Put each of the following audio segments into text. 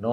9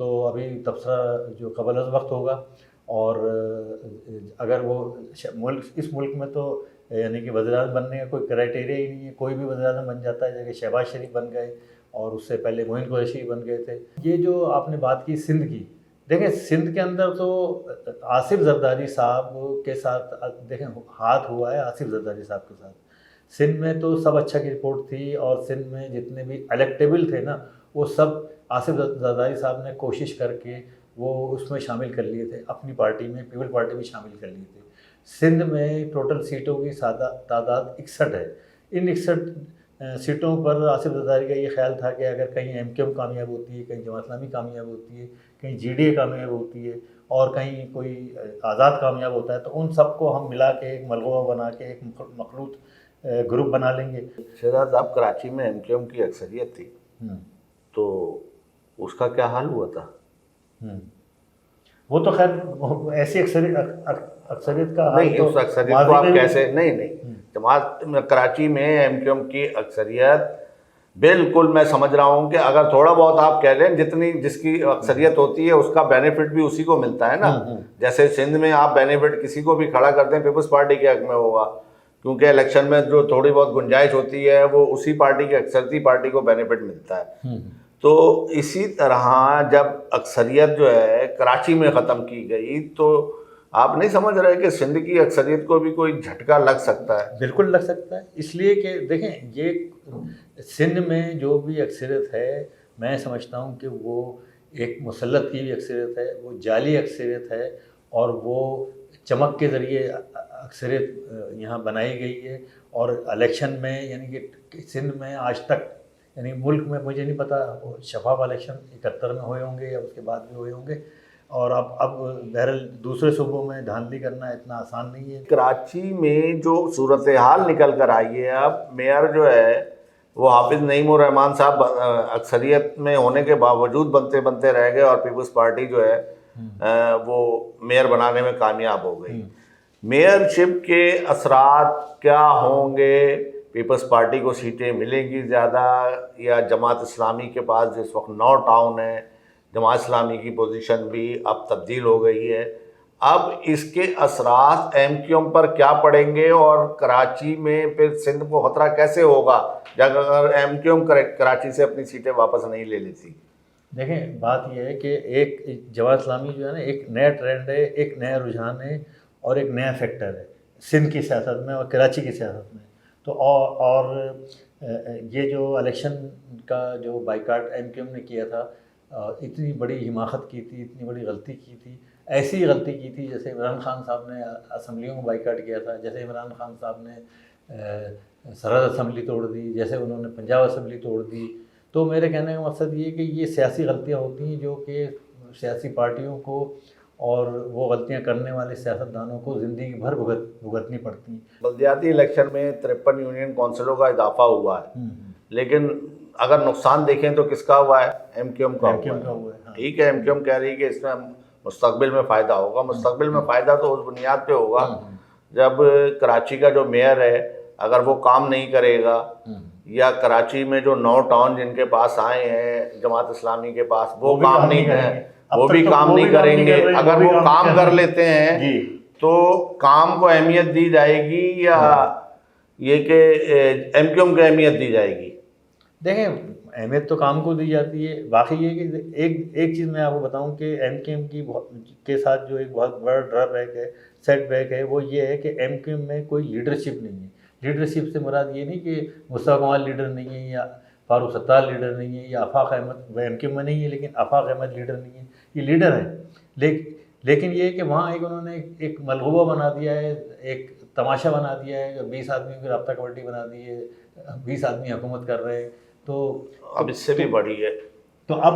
تو ابھی تبصرہ جو قبل از وقت ہوگا، اور اگر وہ اس ملک میں تو یعنی کہ وزیر اعظم بننے کا کوئی کرائٹیریا ہی نہیں ہے، کوئی بھی وزیر اعظم بن جاتا ہے، جیسے شہباز شریف بن گئے اور اس سے پہلے معین قریشی بن گئے تھے۔ یہ جو آپ نے بات کی سندھ کی، دیکھیں سندھ کے اندر تو آصف زرداری صاحب کے ساتھ دیکھیں ہاتھ ہوا ہے آصف زرداری صاحب کے ساتھ۔ سندھ میں تو سب اچھا کی رپورٹ تھی، اور سندھ میں جتنے بھی الیکٹیبل تھے نا وہ سب آصف زرداری صاحب نے کوشش کر کے وہ اس میں شامل کر لیے تھے، اپنی پارٹی میں پیپل پارٹی میں شامل کر لیے تھے۔ سندھ میں ٹوٹل سیٹوں کی تعداد 61 ہے۔ ان 61 سیٹوں پر آصف زرداری کا یہ خیال تھا کہ اگر کہیں ایم کیو ایم کامیاب ہوتی ہے، کہیں جماعت اسلامی کامیاب ہوتی ہے، کہیں جی ڈی اے کامیاب ہوتی ہے، اور کہیں کوئی آزاد کامیاب ہوتا ہے، تو ان سب کو ہم ملا کے ایک ملغوبہ بنا کے ایک مخلوط گروپ بنا لیں گے۔ شہزاد صاحب، کراچی میں ایم کیو ایم کی اکثریت تھی، تو اس کا کیا حال ہوا تھا؟ وہ تو خیر ایسی اکثریت کا حال نہیں، تو اس اکثریت کو آپ کیسے نہیں جماعت کراچی میں ایم کیو ایم کی اکثریت، بالکل میں سمجھ رہا ہوں کہ اگر تھوڑا بہت آپ کہہ لیں جتنی جس کی اکثریت ہوتی ہے اس کا بینیفٹ بھی اسی کو ملتا ہے نا۔ جیسے سندھ میں آپ بینیفٹ کسی کو بھی کھڑا کرتے ہیں پیپلز پارٹی کے حق میں ہوگا، کیونکہ الیکشن میں جو تھوڑی بہت گنجائش ہوتی ہے وہ اسی پارٹی کی اکثرتی پارٹی کو بینیفٹ ملتا ہے۔ تو اسی طرح جب اکثریت جو ہے کراچی میں ختم کی گئی، تو آپ نہیں سمجھ رہے کہ سندھ کی اکثریت کو بھی کوئی جھٹکا لگ سکتا ہے؟ بالکل لگ سکتا ہے، اس لیے کہ دیکھیں یہ سندھ میں جو بھی اکثریت ہے، میں سمجھتا ہوں کہ وہ ایک مسلط کی بھی اکثریت ہے، وہ جعلی اکثریت ہے، اور وہ چمک کے ذریعے اکثریت یہاں بنائی گئی ہے۔ اور الیکشن میں یعنی کہ سندھ میں آج تک یعنی ملک میں مجھے نہیں پتا شفاف الیکشن 71 میں ہوئے ہوں گے یا اس کے بعد بھی ہوئے ہوں گے، اور اب بہرحال دوسرے صوبوں میں دھاندلی کرنا اتنا آسان نہیں ہے۔ کراچی میں جو صورتحال نکل کر آئی ہے، اب میئر جو ہے وہ حافظ نعیم الرحمان صاحب اکثریت میں ہونے کے باوجود بنتے بنتے رہ گئے، اور پیپلز پارٹی جو ہے وہ میئر بنانے میں کامیاب ہو گئی۔ میئر شپ کے اثرات کیا ہوں گے؟ پیپلز پارٹی کو سیٹیں ملیں گی زیادہ، یا جماعت اسلامی کے پاس جس وقت 9 ٹاؤن ہے، جماعت اسلامی کی پوزیشن بھی اب تبدیل ہو گئی ہے، اب اس کے اثرات ایم کیو ایم پر کیا پڑیں گے، اور کراچی میں پھر سندھ کو خطرہ کیسے ہوگا جب اگر ایم کیو ایم کراچی سے اپنی سیٹیں واپس نہیں لے لیتی؟ دیکھیں بات یہ ہے کہ ایک جماعت اسلامی جو ہے نا ایک نیا ٹرینڈ ہے، ایک نیا رجحان ہے، اور ایک نیا فیکٹر ہے سندھ کی سیاست میں اور کراچی کی سیاست میں۔ تو اور یہ جو الیکشن کا جو بائیکاٹ ایم کیو ایم نے کیا تھا، اتنی بڑی حماقت کی تھی، اتنی بڑی غلطی کی تھی، ایسی غلطی کی تھی جیسے عمران خان صاحب نے اسمبلیوں کو بائیکاٹ کیا تھا، جیسے عمران خان صاحب نے سرحد اسمبلی توڑ دی، جیسے انہوں نے پنجاب اسمبلی توڑ دی۔ تو میرے کہنے کا مقصد یہ ہے کہ یہ سیاسی غلطیاں ہوتی ہیں جو کہ سیاسی پارٹیوں کو اور وہ غلطیاں کرنے والے سیاستدانوں کو زندگی بھر بھگتنی پڑتی ہیں۔ بلدیاتی الیکشن میں 53 یونین کونسلوں کا اضافہ ہوا ہے، لیکن اگر نقصان دیکھیں تو کس کا ہوا ہے؟ ایم کیو ایم کا ہوا ہے۔ ٹھیک ہے، ایم کیو ایم کہہ رہی ہے کہ اس میں مستقبل میں فائدہ ہوگا، مستقبل میں فائدہ تو اس بنیاد پہ ہوگا جب کراچی کا جو میئر ہے اگر وہ کام نہیں کرے گا، یا کراچی میں جو 9 ٹاؤن جن کے پاس آئے ہیں جماعت اسلامی کے پاس وہ کام نہیں کریں، وہ بھی کام نہیں کریں گے۔ اگر وہ کام کر لیتے ہیں تو کام کو اہمیت دی جائے گی، یا یہ کہ ایم کیو ایم کو اہمیت دی جائے گی؟ دیکھیں اہمیت تو کام کو دی جاتی ہے۔ واقعی یہ کہ ایک چیز میں آپ کو بتاؤں کہ ایم کیو ایم کے ساتھ جو ایک بہت بڑا ڈرا بیک ہے، سیٹ بیک ہے، وہ یہ ہے کہ ایم کیو ایم میں کوئی لیڈرشپ نہیں ہے۔ لیڈرشپ سے مراد یہ نہیں کہ مصطفیٰ کمال لیڈر نہیں ہے، یا فاروق ستار لیڈر نہیں ہے، یا آفاق احمد ایم کیو ایم میں نہیں ہے لیکن آفاق احمد لیڈر نہیں ہے، یہ لیڈر ہیں۔ لیکن یہ کہ وہاں انہوں نے ایک ملغوبہ بنا دیا ہے، ایک تماشا بنا دیا ہے، 20 آدمی کی رابطہ کمیٹی بنا دی ہے، 20 آدمی حکومت کر رہے ہیں۔ تو اب اس سے بھی بڑی ہے، تو اب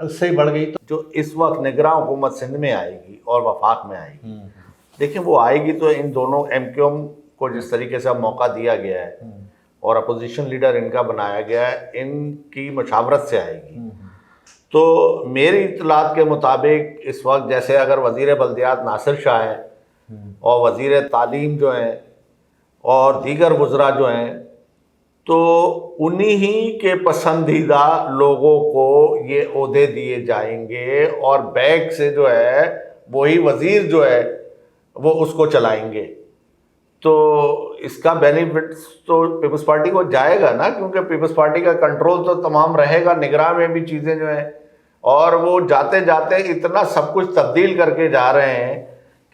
اس سے بڑھ گئی۔ تو جو اس وقت نگراں حکومت سندھ میں آئے گی اور وفاق میں آئے گی، دیکھیں وہ آئے گی تو ان دونوں ایم کیو ایم کو جس طریقے سے اب موقع دیا گیا ہے اور اپوزیشن لیڈر ان کا بنایا گیا ہے، ان کی مشاورت سے آئے گی۔ تو میری اطلاعات کے مطابق اس وقت جیسے اگر وزیر بلدیات ناصر شاہ ہیں اور وزیر تعلیم جو ہیں اور دیگر وزراء جو ہیں تو انہی ہی کے پسندیدہ لوگوں کو یہ عہدے دیے جائیں گے اور بیک سے جو ہے وہی وزیر جو ہے وہ اس کو چلائیں گے. تو اس کا بینیفٹس تو پیپلز پارٹی کو جائے گا نا, کیونکہ پیپلز پارٹی کا کنٹرول تو تمام رہے گا, نگراں میں بھی چیزیں جو ہیں, اور وہ جاتے جاتے اتنا سب کچھ تبدیل کر کے جا رہے ہیں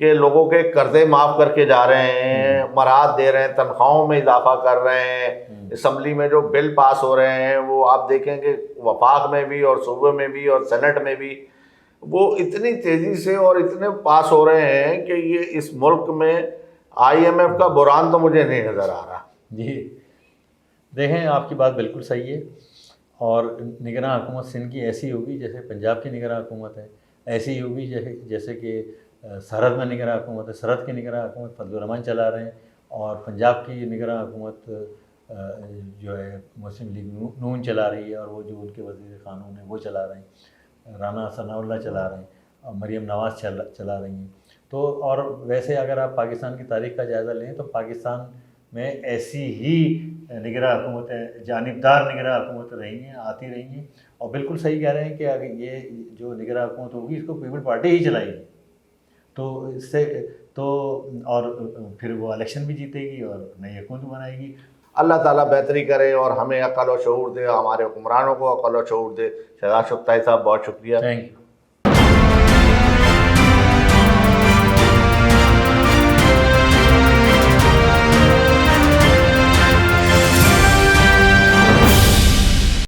کہ لوگوں کے قرضے معاف کر کے جا رہے ہیں, مراحت دے رہے ہیں, تنخواہوں میں اضافہ کر رہے ہیں, اسمبلی میں جو بل پاس ہو رہے ہیں وہ آپ دیکھیں کہ وفاق میں بھی اور صوبے میں بھی اور سینٹ میں بھی وہ اتنی تیزی سے اور اتنے پاس ہو رہے ہیں کہ یہ اس ملک میں IMF کا بحران تو مجھے نہیں نظر آ رہا. جی دیکھیں آپ کی بات بالکل صحیح ہے, اور نگراں حکومت سندھ کی ایسی ہوگی جیسے پنجاب کی نگراں حکومت ہے, ایسی ہوگی جیسے کہ سرحد میں نگراں حکومت ہے, سرحد کی نگراں حکومت فضل الرحمان چلا رہے ہیں, اور پنجاب کی نگراں حکومت جو ہے مسلم لیگ نون چلا رہی ہے, اور وہ جو ان کے وزیر قانون ہیں وہ چلا رہے ہیں, رانا ثناء اللہ چلا رہے ہیں, اور مریم نواز چلا رہی ہیں. تو اور ویسے اگر آپ پاکستان کی تاریخ کا جائزہ لیں تو پاکستان میں ایسی ہی نگراں حکومتیں, جانبدار نگراں حکومتیں رہی ہیں, آتی رہی ہیں, اور بالکل صحیح کہہ رہے ہیں کہ اگر یہ جو نگراں حکومت ہوگی اس کو پیپل پارٹی ہی چلائے گی, تو اس سے تو اور پھر وہ الیکشن بھی جیتے گی اور نئی حکومت بنائے گی. اللہ تعالیٰ بہتری کرے اور ہمیں عقل و شعور دے, ہمارے حکمرانوں کو عقل و شعور دے. شہزاد شکتائی صاحب بہت شکریہ. Thank you.